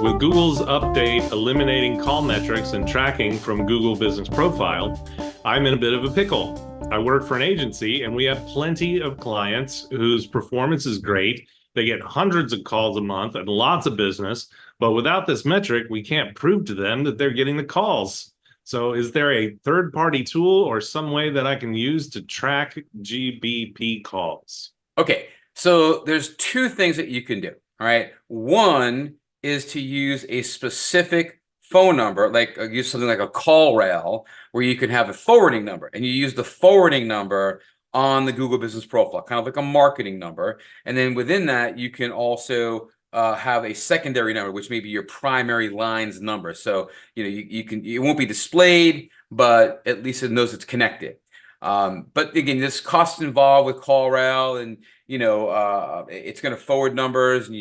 With Google's update eliminating call metrics and tracking from Google Business Profile, I'm in a bit of a pickle. I work for an agency and we have plenty of clients whose performance is great. They get hundreds of calls a month and lots of business, but without this metric, we can't prove to them that they're getting the calls. So is there a third-party tool or some way that I can use to track GBP calls? Okay, so there's two things that you can do, all right? One is to use a specific phone number, like use something like a call rail, where you can have a forwarding number, and you use the forwarding number on the Google Business Profile, kind of like a marketing number. And then within that, you can also have a secondary number, which may be your primary lines number. So it won't be displayed, but at least it knows it's connected. But again, there's costs involved with CallRail, and it's going to forward numbers, and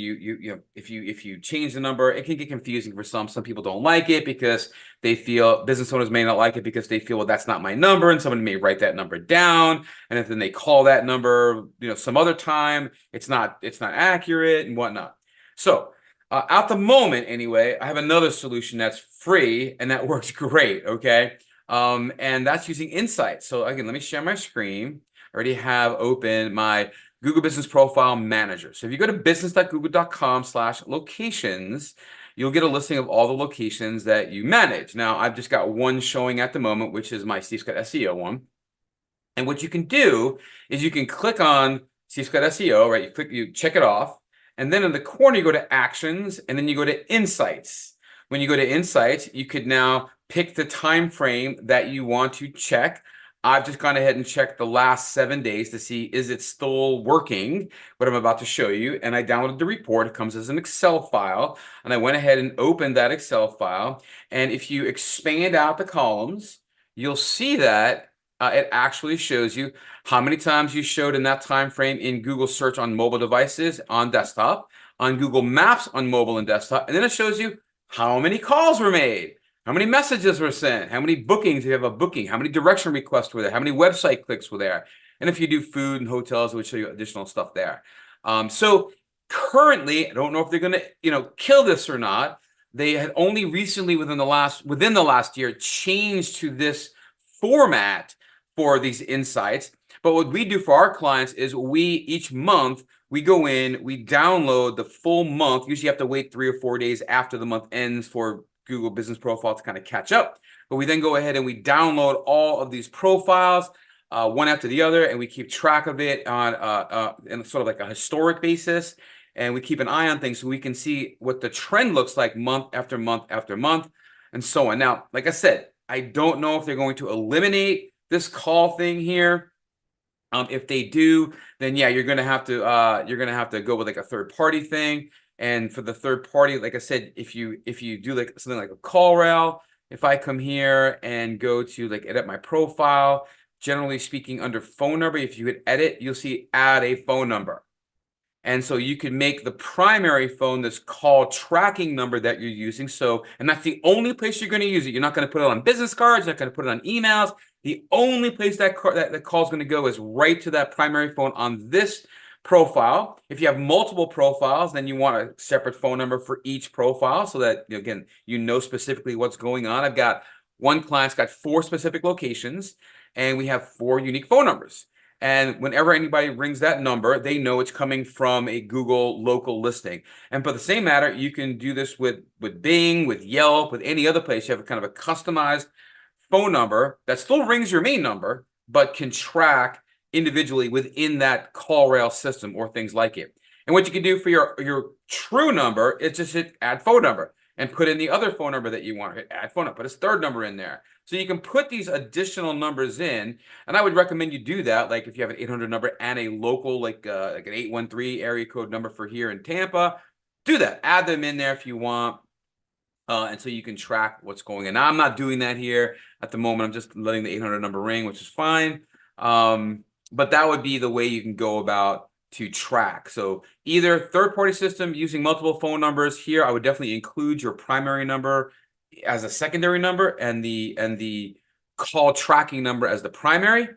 if you change the number, it can get confusing for some. Some people don't like it because they feel, business owners may not like it because they feel, well, that's not my number, and someone may write that number down, and if then they call that number, some other time, it's not accurate and whatnot. So at the moment, anyway, I have another solution that's free and that works great. Okay. And that's using Insights. So again, let me share my screen. I already have open my Google Business Profile Manager. So if you go to business.google.com/locations, you'll get a listing of all the locations that you manage. Now, I've just got one showing at the moment, which is my Scott SEO one. And what you can do is you can click on Scott SEO, right? You check it off. And then in the corner, you go to Actions, and then you go to Insights. When you go to Insights, you could now pick the time frame that you want to check. I've just gone ahead and checked the last 7 days to see, is it still working, what I'm about to show you. And I downloaded the report. It comes as an Excel file. And I went ahead and opened that Excel file. And if you expand out the columns, you'll see that it actually shows you how many times you showed in that time frame in Google search on mobile devices, on desktop, on Google Maps on mobile and desktop. And then it shows you how many calls were made, how many messages were sent, how many bookings, if you have a booking, how many direction requests were there, how many website clicks were there. And if you do food and hotels, it would show you additional stuff there. So currently, I don't know if they're going to, kill this or not. They had only recently within the last year changed to this format for these insights. But what we do for our clients is each month, we go in, we download the full month. Usually you have to wait 3 or 4 days after the month ends for Google Business Profile to kind of catch up. But we then go ahead and we download all of these profiles, one after the other, and we keep track of it on in sort of like a historic basis. And we keep an eye on things so we can see what the trend looks like month after month after month, and so on. Now, like I said, I don't know if they're going to eliminate this call thing here. If they do, then yeah, you're gonna have to go with like a third-party thing. And for the third party, like I said, if you do like something like a call rail, if I come here and go to like edit my profile, generally speaking, under phone number, if you hit edit, you'll see add a phone number. And so you can make the primary phone this call tracking number that you're using. So, and that's the only place you're going to use it. You're not going to put it on business cards. You're not going to put it on emails. The only place that call is going to go is right to that primary phone on this profile. If you have multiple profiles, then you want a separate phone number for each profile so that, again, you know specifically what's going on. I've got one client's got 4 specific locations, and we have 4 unique phone numbers. And whenever anybody rings that number, they know it's coming from a Google local listing. And for the same matter, you can do this with Bing, with Yelp, with any other place. You have a kind of a customized phone number that still rings your main number, but can track individually within that call rail system or things like it. And what you can do for your true number is just hit add phone number and put in the other phone number that you want. Hit add phone number, put a third number in there. So you can put these additional numbers in, and I would recommend you do that. Like if you have an 800 number and a local, like an 813 area code number for here in Tampa, do that. Add them in there if you want. And so you can track what's going on. Now, I'm not doing that here at the moment. I'm just letting the 800 number ring, which is fine. But that would be the way you can go about to track. So either third-party system using multiple phone numbers. Here, I would definitely include your primary number as a secondary number and the call tracking number as the primary.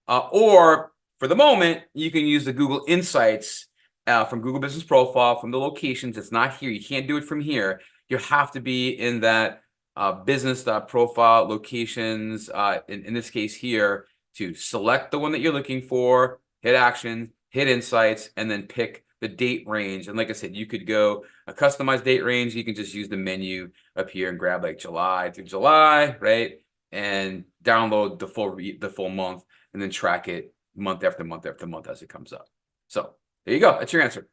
Or for the moment, you can use the Google Insights from Google Business Profile from the locations. It's not here. You can't do it from here. you have to be in that business profile locations, in this case here, to select the one that you're looking for, hit action, hit insights, and then pick the date range. And like I said, you could go a customized date range. You can just use the menu up here and grab like July through July, right? And download the full month, and then track it month after month after month as it comes up. So there you go. That's your answer.